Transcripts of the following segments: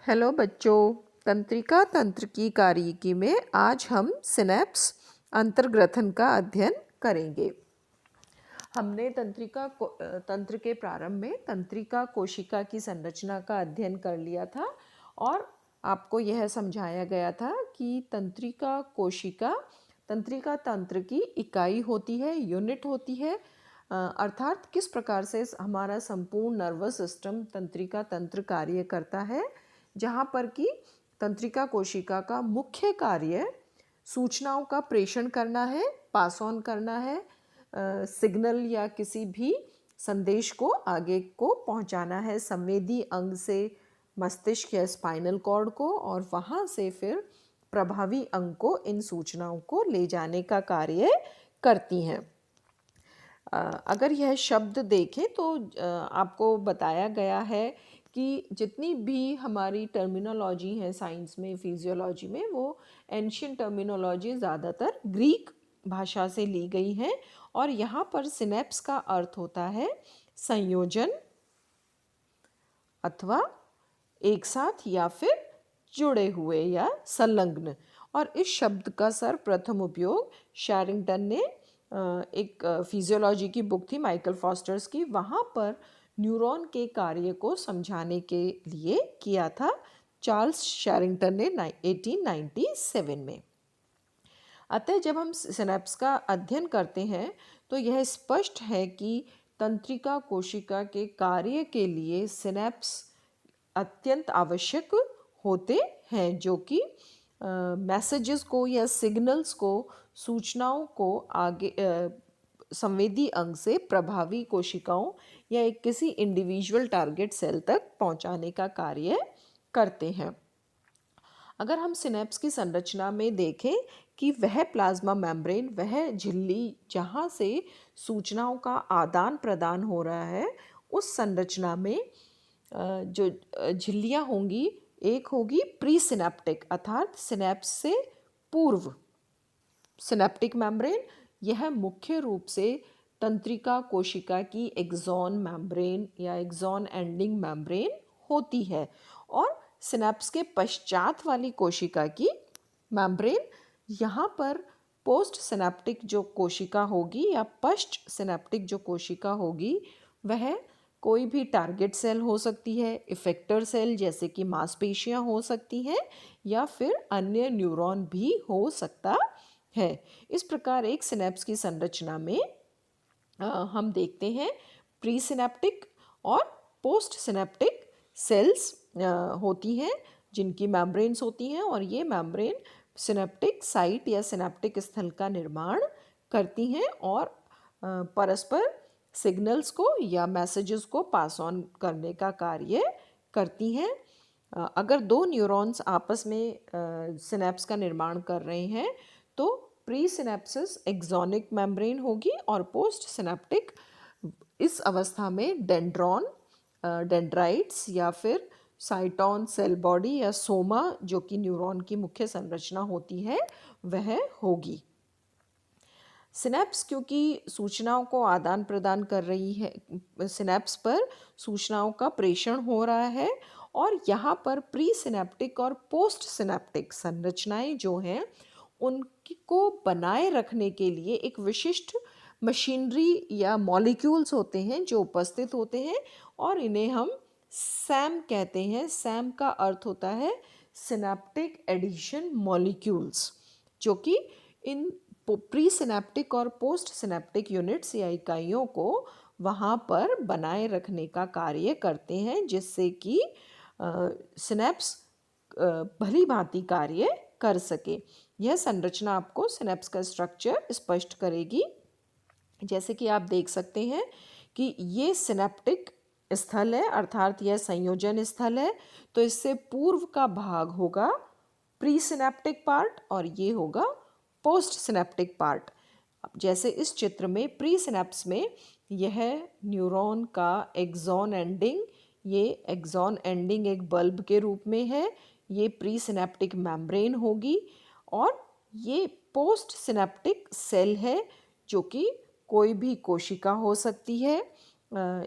Hello बच्चों, तंत्रिका तंत्र की कार्यकी में आज हम सिनेप्स अंतर्ग्रथन का अध्ययन करेंगे। हमने तंत्र के प्रारंभ में तंत्रिका कोशिका की संरचना का अध्ययन कर लिया था और आपको यह समझाया गया था कि तंत्रिका कोशिका तंत्रिका तंत्र की इकाई होती है, यूनिट होती है। अर्थात किस प्रकार से हमारा संपूर्ण नर्वस सिस्टम तंत्रिका तंत्र कार्य करता है, जहाँ पर कि तंत्रिका कोशिका का मुख्य कार्य सूचनाओं का प्रेषण करना है, पास ऑन करना है, सिग्नल या किसी भी संदेश को आगे को पहुंचाना है संवेदी अंग से मस्तिष्क या स्पाइनल कॉर्ड को, और वहाँ से फिर प्रभावी अंग को इन सूचनाओं को ले जाने का कार्य करती हैं। अगर यह शब्द देखें तो आपको बताया गया है कि जितनी भी हमारी टर्मिनोलॉजी है साइंस में, फिजियोलॉजी में, वो एंशियंट टर्मिनोलॉजी ज़्यादातर ग्रीक भाषा से ली गई हैं। और यहाँ पर सिनेप्स का अर्थ होता है संयोजन अथवा एक साथ या फिर जुड़े हुए या संलग्न। और इस शब्द का सर्वप्रथम उपयोग शैरिंगटन ने एक फिजियोलॉजी की बुक थी माइकल फॉस्टर्स की, वहाँ पर न्यूरॉन के कार्य को समझाने के लिए किया था चार्ल्स शैरिंगटन ने 1897 में। अतः जब हम सिनेप्स का अध्ययन करते हैं तो यह स्पष्ट है कि तंत्रिका कोशिका के कार्य के लिए सिनेप्स अत्यंत आवश्यक होते हैं, जो कि मैसेजेस को या सिग्नल्स को, सूचनाओं को आगे संवेदी अंग से प्रभावी कोशिकाओं या एक किसी इंडिविजुअल टारगेट सेल तक पहुंचाने का कार्य करते हैं। अगर हम सिनेप्स की संरचना में देखें कि वह प्लाज्मा मेम्ब्रेन, वह झिल्ली जहाँ से सूचनाओं का आदान प्रदान हो रहा है, उस संरचना में जो झिल्लियाँ होंगी, एक होगी प्री सिनेप्टिक अर्थात सिनेप्स से पूर्व सिनेप्टिक मेम्ब्रेन। यह मुख्य रूप से तंत्रिका कोशिका की एक्सॉन मेम्ब्रेन या एक्सॉन एंडिंग मेम्ब्रेन होती है। और सिनेप्स के पश्चात वाली कोशिका की मेम्ब्रेन, यहाँ पर पोस्ट सिनेप्टिक जो कोशिका होगी या पश्च सिनेप्टिक जो कोशिका होगी, वह कोई भी टारगेट सेल हो सकती है, इफेक्टर सेल जैसे कि मांसपेशियाँ हो सकती हैं, या फिर अन्य न्यूरॉन भी हो सकता है। इस प्रकार एक सिनेप्स की संरचना में हम देखते हैं प्री सिनेप्टिक और पोस्ट सिनेप्टिक सेल्स होती हैं जिनकी मेम्ब्रेन्स होती हैं, और ये मेम्ब्रेन सिनेप्टिक साइट या सिनेप्टिक स्थल का निर्माण करती हैं और परस्पर सिग्नल्स को या मैसेजेस को पास ऑन करने का कार्य करती हैं। अगर दो न्यूरॉन्स आपस में सिनेप्स का निर्माण कर रहे हैं तो प्री सिनेप्सिस एक्सोनिक मेम्ब्रेन होगी और पोस्ट सिनेप्टिक इस अवस्था में डेंड्रॉन, डेंड्राइट्स या फिर साइटोन सेल बॉडी या सोमा, जो कि न्यूरॉन की मुख्य संरचना होती है, वह होगी। सिनेप्स क्योंकि सूचनाओं को आदान प्रदान कर रही है, सिनेप्स पर सूचनाओं का प्रेषण हो रहा है, और यहाँ पर प्री सिनेप्टिक और पोस्ट सिनेप्टिक संरचनाएं जो हैं उनको बनाए रखने के लिए एक विशिष्ट मशीनरी या मॉलिक्यूल्स होते हैं जो उपस्थित होते हैं, और इन्हें हम सैम कहते हैं। सैम का अर्थ होता है सिनेप्टिक एडिशन मॉलिक्यूल्स, जो कि इन प्री सिनेप्टिक और पोस्ट सिनेप्टिक यूनिट्स या इकाइयों को वहाँ पर बनाए रखने का कार्य करते हैं, जिससे कि सिनेप्स भली भांति कार्य कर सके। यह संरचना आपको सिनेप्स का स्ट्रक्चर स्पष्ट करेगी। जैसे कि आप देख सकते हैं कि ये सिनेप्टिक स्थल है, अर्थात यह संयोजन स्थल है, तो इससे पूर्व का भाग होगा प्री सिनेप्टिक पार्ट और ये होगा पोस्ट सिनेप्टिक पार्ट। जैसे इस चित्र में प्री सिनेप्स में यह न्यूरॉन का एक्सॉन एंडिंग, ये एक्सॉन एंडिंग एक बल्ब के रूप में है, ये प्री सिनेप्टिक मेम्ब्रेन होगी, और ये पोस्ट सिनेप्टिक सेल है जो कि कोई भी कोशिका हो सकती है,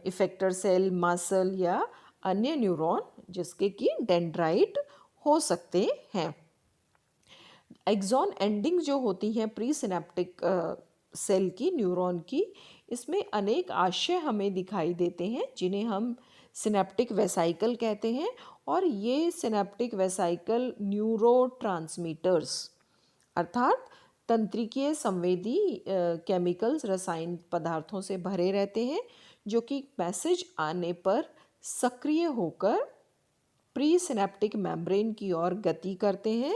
इफेक्टर सेल, मसल या अन्य न्यूरॉन जिसके कि डेंड्राइट हो सकते हैं। एक्सॉन एंडिंग जो होती है प्री सिनेप्टिक सेल की, न्यूरॉन की, इसमें अनेक आशय हमें दिखाई देते हैं जिन्हें हम सिनेप्टिक वेसाइकल कहते हैं। और ये सिनेप्टिक वेसाइकल न्यूरोट्रांसमीटर्स अर्थात तंत्रिकीय संवेदी केमिकल्स, रासायनिक पदार्थों से भरे रहते हैं जो कि मैसेज आने पर सक्रिय होकर प्री सिनेप्टिक मेम्ब्रेन की ओर गति करते हैं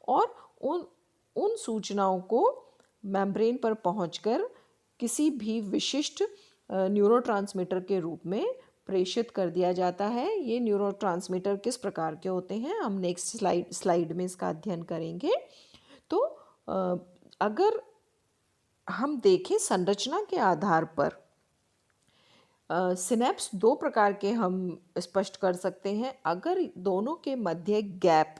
और उन उन सूचनाओं को मेम्ब्रेन पर पहुंचकर किसी भी विशिष्ट न्यूरोट्रांसमीटर के रूप में प्रेषित कर दिया जाता है। ये न्यूरोट्रांसमीटर किस प्रकार के होते हैं हम नेक्स्ट स्लाइड में इसका अध्ययन करेंगे। तो अगर हम देखें संरचना के आधार पर सिनेप्स दो प्रकार के हम स्पष्ट कर सकते हैं। अगर दोनों के मध्य गैप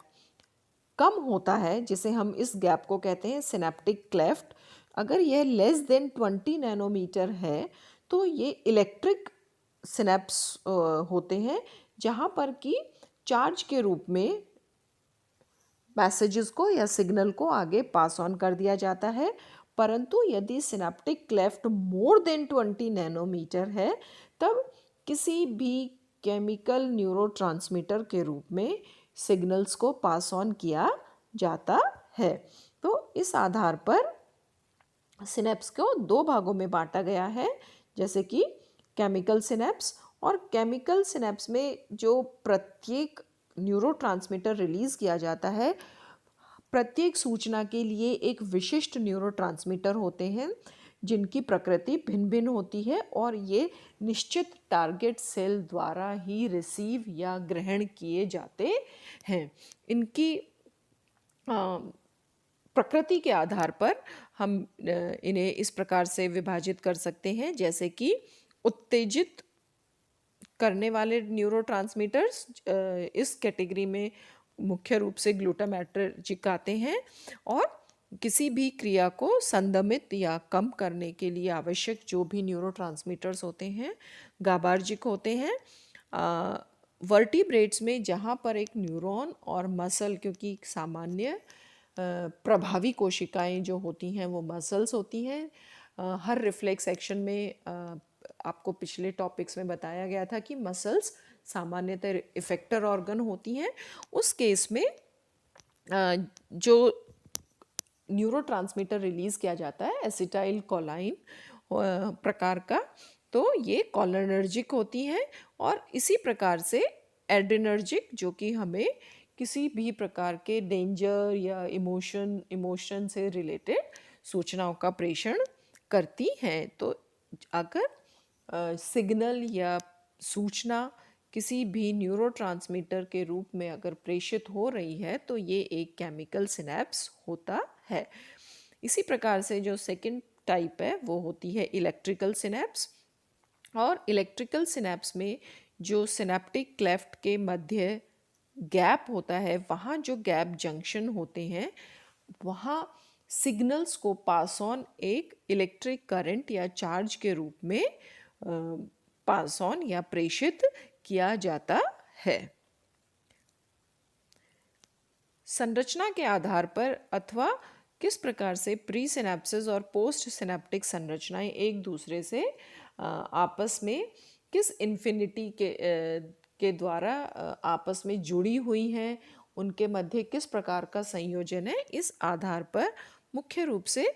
कम होता है, जिसे हम इस गैप को कहते हैं सिनेप्टिक क्लेफ्ट, अगर यह लेस देन 20 नैनोमीटर है तो ये इलेक्ट्रिक सिनेप्स होते हैं, जहाँ पर कि चार्ज के रूप में मैसेजेस को या सिग्नल को आगे पास ऑन कर दिया जाता है। परंतु यदि synaptic cleft more than 20 nanometre है तब किसी भी केमिकल न्यूरोट्रांसमीटर के रूप में सिग्नल्स को पास ऑन किया जाता है। तो इस आधार पर सिनेप्स को दो भागों में बांटा गया है, जैसे कि केमिकल सिनेप्स। और केमिकल सिनेप्स में जो प्रत्येक न्यूरोट्रांसमीटर रिलीज किया जाता है, प्रत्येक सूचना के लिए एक विशिष्ट न्यूरोट्रांसमीटर होते हैं जिनकी प्रकृति भिन्न भिन्न होती है और ये निश्चित टारगेट सेल द्वारा ही रिसीव या ग्रहण किए जाते हैं। इनकी प्रकृति के आधार पर हम इन्हें इस प्रकार से विभाजित कर सकते हैं, जैसे कि उत्तेजित करने वाले न्यूरोट्रांसमीटर्स इस कैटेगरी में मुख्य रूप से ग्लूटामेटर्जिक आते हैं और किसी भी क्रिया को संदमित या कम करने के लिए आवश्यक जो भी न्यूरोट्रांसमीटर्स होते हैं गाबार्जिक होते हैं। वर्टिब्रेट्स में जहाँ पर एक न्यूरॉन और मसल, क्योंकि सामान्य प्रभावी कोशिकाएं जो होती हैं वो मसल्स होती हैं। हर रिफ्लेक्स एक्शन में आपको पिछले टॉपिक्स में बताया गया था कि मसल्स सामान्यतः इफेक्टर ऑर्गन होती हैं। उस केस में जो न्यूरोट्रांसमीटर रिलीज़ किया जाता है एसिटाइल कोलाइन प्रकार का, तो ये कोलिनर्जिक होती हैं। और इसी प्रकार से एड्रिनर्जिक, जो कि हमें किसी भी प्रकार के डेंजर या इमोशन से रिलेटेड सूचनाओं का प्रेषण करती हैं। तो अगर सिग्नल या सूचना किसी भी न्यूरोट्रांसमीटर के रूप में अगर प्रेषित हो रही है तो ये एक केमिकल सिनेप्स होता है। इसी प्रकार से जो सेकंड टाइप है वो होती है इलेक्ट्रिकल सिनेप्स। और इलेक्ट्रिकल सिनेप्स में जो सिनेप्टिक क्लेफ्ट के मध्य गैप होता है, वहाँ जो गैप जंक्शन होते हैं वहाँ सिग्नल्स को पास ऑन एक इलेक्ट्रिक करंट या चार्ज के रूप में पास ऑन या प्रेषित किया जाता है। संरचना के आधार पर अथवा किस प्रकार से प्री सिनेप्सिस और पोस्ट सिनेप्टिक संरचनाएं एक दूसरे से आपस में किस इन्फिनिटी के द्वारा आपस में जुड़ी हुई हैं, उनके मध्य किस प्रकार का संयोजन है, इस आधार पर मुख्य रूप से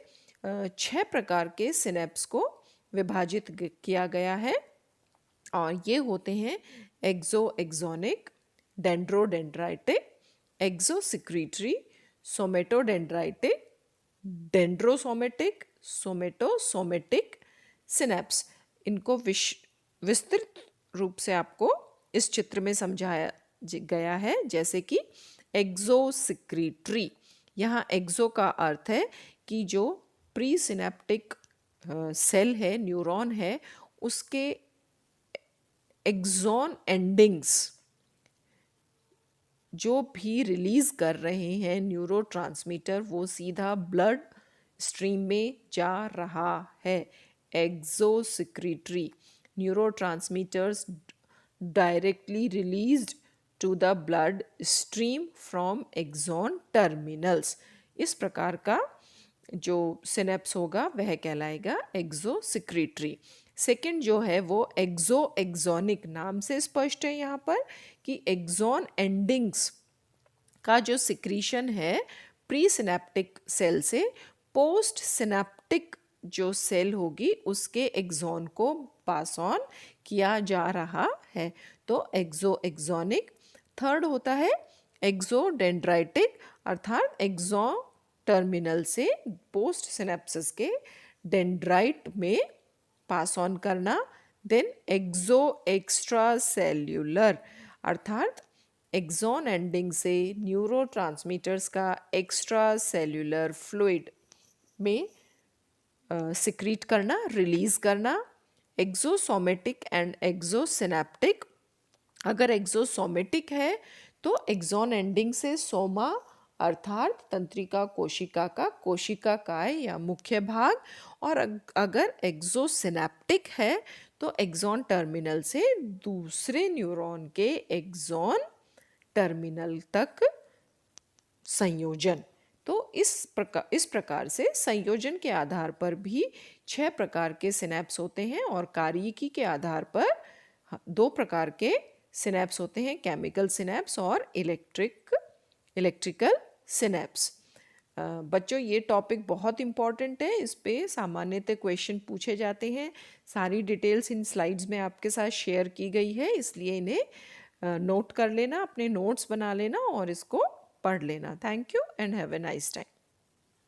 6 प्रकार के सिनेप्स को विभाजित किया गया है। और ये होते हैं एक्सोनिक, डेंड्रोडेंड्राइटिक, एक्सोसिक्रीटरी, सोमेटोडेंड्राइटिक, डेंड्रोसोमेटिक, सोमेटोसोमेटिक सिनेप्स। इनको विस्तृत रूप से आपको इस चित्र में समझाया गया है, जैसे कि एक्सोसिक्रीटरी। यहाँ एक्सो का अर्थ है कि जो प्री सिनेप्टिक सेल है, न्यूरॉन है, उसके एक्सॉन एंडिंग्स जो भी रिलीज कर रहे हैं न्यूरोट्रांसमीटर, वो सीधा ब्लड स्ट्रीम में जा रहा है। एक्सोसिक्रीटरी neurotransmitters directly released to the blood stream from axon terminals। इस प्रकार का जो सिनेप्स होगा वह कहलाएगा एक्सो सिक्रीटरी। सेकेंड जो है वो एक्सो एक्सोनिक, नाम से स्पष्ट है यहाँ पर कि एक्सॉन एंडिंग्स का जो सिक्रीशन है प्री सिनेप्टिक सेल से पोस्ट सिनेप्टिक जो सेल होगी उसके एक्सॉन को पास ऑन किया जा रहा है, तो एक्सो एक्सोनिक। थर्ड होता है एक्सोडेंड्राइटिक, अर्थात एक्सॉन टर्मिनल से पोस्ट सिनेप्सिस के डेंड्राइट में पास ऑन करना। देन एक्सो एक्स्ट्रा सेल्यूलर, अर्थात एक्सॉन एंडिंग से न्यूरोट्रांसमीटर्स का एक्स्ट्रा सेल्यूलर फ्लूइड में सिक्रीट करना, रिलीज करना। एक्सोसोमेटिक एंड एक्सोसिनेप्टिक, अगर एक्सोसोमेटिक है तो एक्सॉन एंडिंग से सोमा अर्थात तंत्रिका कोशिका का कोशिका काय या मुख्य भाग, और अगर एक्सोसिनेप्टिक है तो एक्सॉन टर्मिनल से दूसरे न्यूरॉन के एक्सॉन टर्मिनल तक संयोजन। तो इस प्रकार से संयोजन के आधार पर भी 6 प्रकार के सिनेप्स होते हैं और कार्यकी के आधार पर 2 प्रकार के सिनेप्स होते हैं, केमिकल सिनेप्स और इलेक्ट्रिकल सिनेप्स। बच्चों ये टॉपिक बहुत इम्पॉर्टेंट है, इस पे सामान्यतः क्वेश्चन पूछे जाते हैं। सारी डिटेल्स इन स्लाइड्स में आपके साथ शेयर की गई है, इसलिए इन्हें नोट कर लेना, अपने नोट्स बना लेना और इसको पढ़ लेना। Thank you and have a nice time.